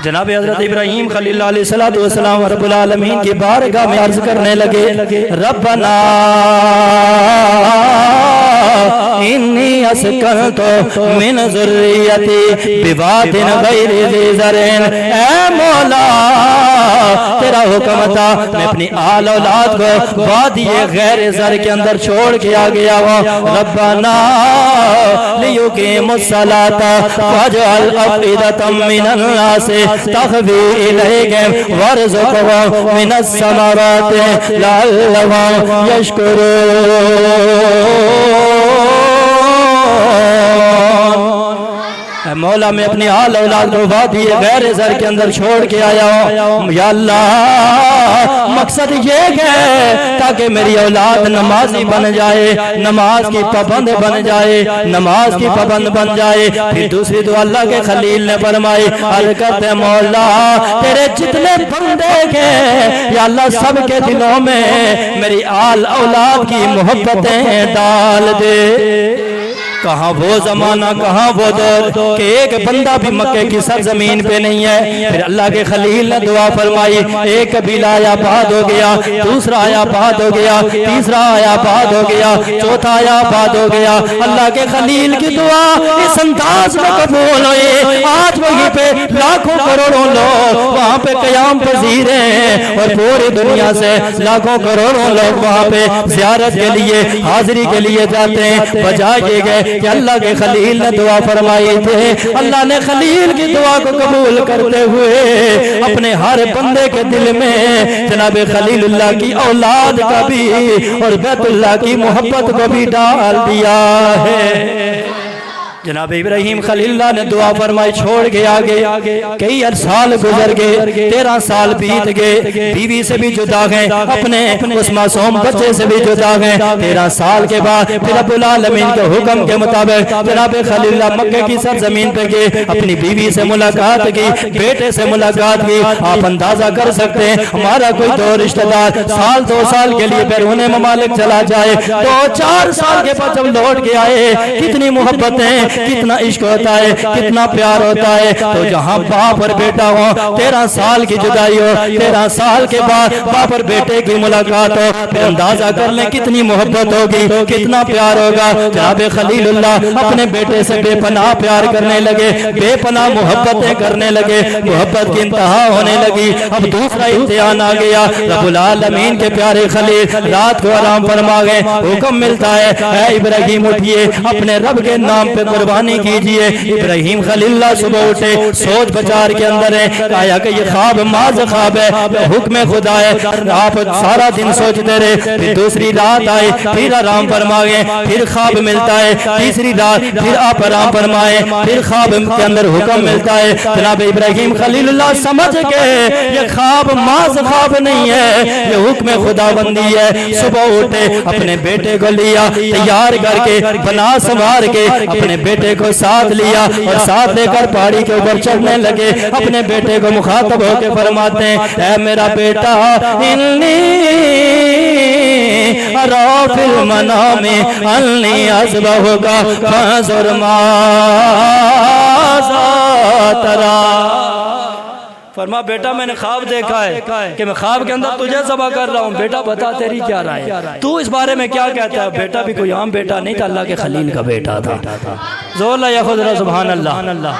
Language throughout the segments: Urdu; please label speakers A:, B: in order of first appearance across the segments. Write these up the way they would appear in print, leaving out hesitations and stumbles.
A: جناب حضرت ابراہیم خلیل علیہ السلام رب العالمین کی بارگاہ میں عرض کرنے لگے ربنا انی اسکنت من ذریتی بواد غیر ذی زرع، اے مولا تیرا حکم تھا میں اپنی آل اولاد کو وادی غیر زر کے اندر چھوڑ کے آ گیا ہوں، ربنا لیقیموا الصلاۃ واجعل افئدۃ من الناس تهوی الیہم وارزقهم من الثمرات لعلهم یشکرون۔ اے مولا میں اپنی آل اولاد کو وادی غیر زر کے اندر چھوڑ کے آیا ہوں، یا اللہ مقصد یہ ہے تاکہ میری اولاد نمازی بن جائے، نماز کی پابند بن جائے، نماز کی پابند بن جائے۔ پھر دوسری دعا اللہ کے خلیل نے فرمائی عرض کرتے مولا تیرے جتنے بندے ہیں یا اللہ سب کے دلوں میں میری آل اولاد کی محبتیں ڈال دے۔ کہاں وہ زمانہ کہاں وہ دور کہ ایک بندہ بھی مکے کی سرزمین پہ نہیں ہے۔ پھر اللہ کے خلیل نے دعا فرمائی، ایک قبیلہ آیا آباد ہو گیا، دوسرا آیا آباد ہو گیا، تیسرا آیا آباد ہو گیا، چوتھا آیا آباد ہو گیا۔ اللہ کے خلیل کی دعا اس انداز میں قبول ہوئی، آج وہیں پہ لاکھوں کروڑوں لوگ وہاں پہ قیام پذیر ہیں اور پوری دنیا سے لاکھوں کروڑوں لوگ وہاں پہ زیارت کے لیے حاضری کے لیے جاتے ہیں۔ وجہ یہ گئے کہ اللہ کے خلیل نے دعا فرمائی تھے، اللہ نے خلیل کی دعا کو قبول کرتے ہوئے اپنے ہر بندے کے دل میں جناب خلیل اللہ کی اولاد کا بھی اور بیت اللہ کی محبت کو بھی ڈال دیا ہے۔ جناب ابراہیم خلیل اللہ نے دعا فرمائی، چھوڑ کے آگے کئی سال گزر گئے، 13 سال بیت گئے، بیوی سے بھی جدا گئے، اپنے اس معصوم بچے سے بھی جدا گئے۔ 13 سال کے بعد پھر رب العالمین کے حکم کے مطابق جناب خلیل اللہ مکہ کی سرزمین پہ گئے، اپنی بیوی سے ملاقات کی، بیٹے سے ملاقات کی۔ آپ اندازہ کر سکتے ہیں ہمارا کوئی دو رشتہ دار سال 2 سال کے لیے بیرون ممالک چلا جائے، 2-4 سال کے بعد جب لوٹ کے آئے کتنی محبتیں، کتنا عشق ہوتا ہے، کتنا پیار ہوتا ہے۔ تو جہاں باپ اور بیٹا ہو، 13 سال کی جدائی ہو، 13 سال کے بعد باپ اور بیٹے کی ملاقات ہو، پھر اندازہ کر لیں کتنی محبت ہوگی، کتنا پیار ہوگا۔ جناب خلیل اللہ اپنے بیٹے سے بے پناہ پیار کرنے لگے، بے پناہ محبتیں کرنے لگے، محبت کی انتہا ہونے لگی۔ اب دوسرا امتحان آ گیا، رب العالمین کے پیارے خلیل رات کو آرام فرما گئے، حکم ملتا ہے اے ابراہیم اٹھئے اپنے رب کے نام پہ قربانی کیجئے۔ ابراہیم خلیل اللہ صبح اٹھے، سوچ بچار کے اندر ہے، کہا کہ یہ خواب ماذ خواب ہے، حکم خدا ہے۔ آپ سارا دن سوچتے رہے، پھر دوسری رات آئی، پھر آرام فرما گئے، پھر خواب ملتا ہے، تیسری رات پھر آپ آرام فرمائے، پھر خواب کے اندر حکم ملتا ہے۔ جناب ابراہیم خلیل اللہ سمجھ گئے یہ خواب ماذ خواب نہیں ہے، یہ حکم خدا بندی ہے۔ صبح اٹھے، اپنے بیٹے کو لیا، تیار کر کے بنا سنوار کے اپنے بیٹے کو ساتھ لیا اور ساتھ لے کر پہاڑی کے اوپر چڑھنے لگے۔ اپنے بیٹے کو مخاطب ہو کے فرماتے ہیں اے میرا بیٹا انی ارا فی المنام انی اذبحک فانظر ماذا تری۔ فرما بیٹا میں نے خواب دیکھا ہے کہ میں خواب کے اندر تجھے ذبح کر رہا ہوں، بیٹا بتا تیری کیا رائے ہے، تو اس بارے میں کیا کہتا ہے۔ بیٹا بھی کوئی عام بیٹا نہیں تھا، اللہ کے خلیل کا بیٹا تھا۔ زور اللہ یا خود سبحان اللہ،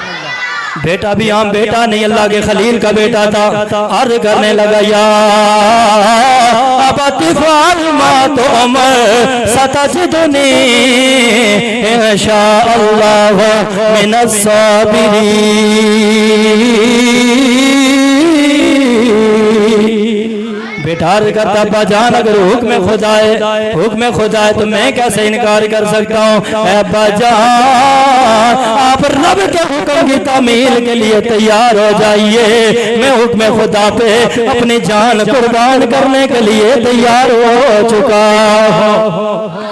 A: بیٹا بھی عام بیٹا نہیں، اللہ کے خلیل کا بیٹا تھا۔ عرض کرنے لگا یا ابت افعل ما تؤمر ستجدنی انشاء اللہ من الصابرین۔ بیٹا عرض کرتا ابا جان اگر حکم خدا ہے تو میں کیسے انکار کر سکتا ہوں۔ اے ابا جان آپ رب کے حکم کی تعمیل کے لیے تیار ہو جائیے، میں حکم خدا پہ اپنی جان قربان کرنے کے لیے تیار ہو چکا ہوں۔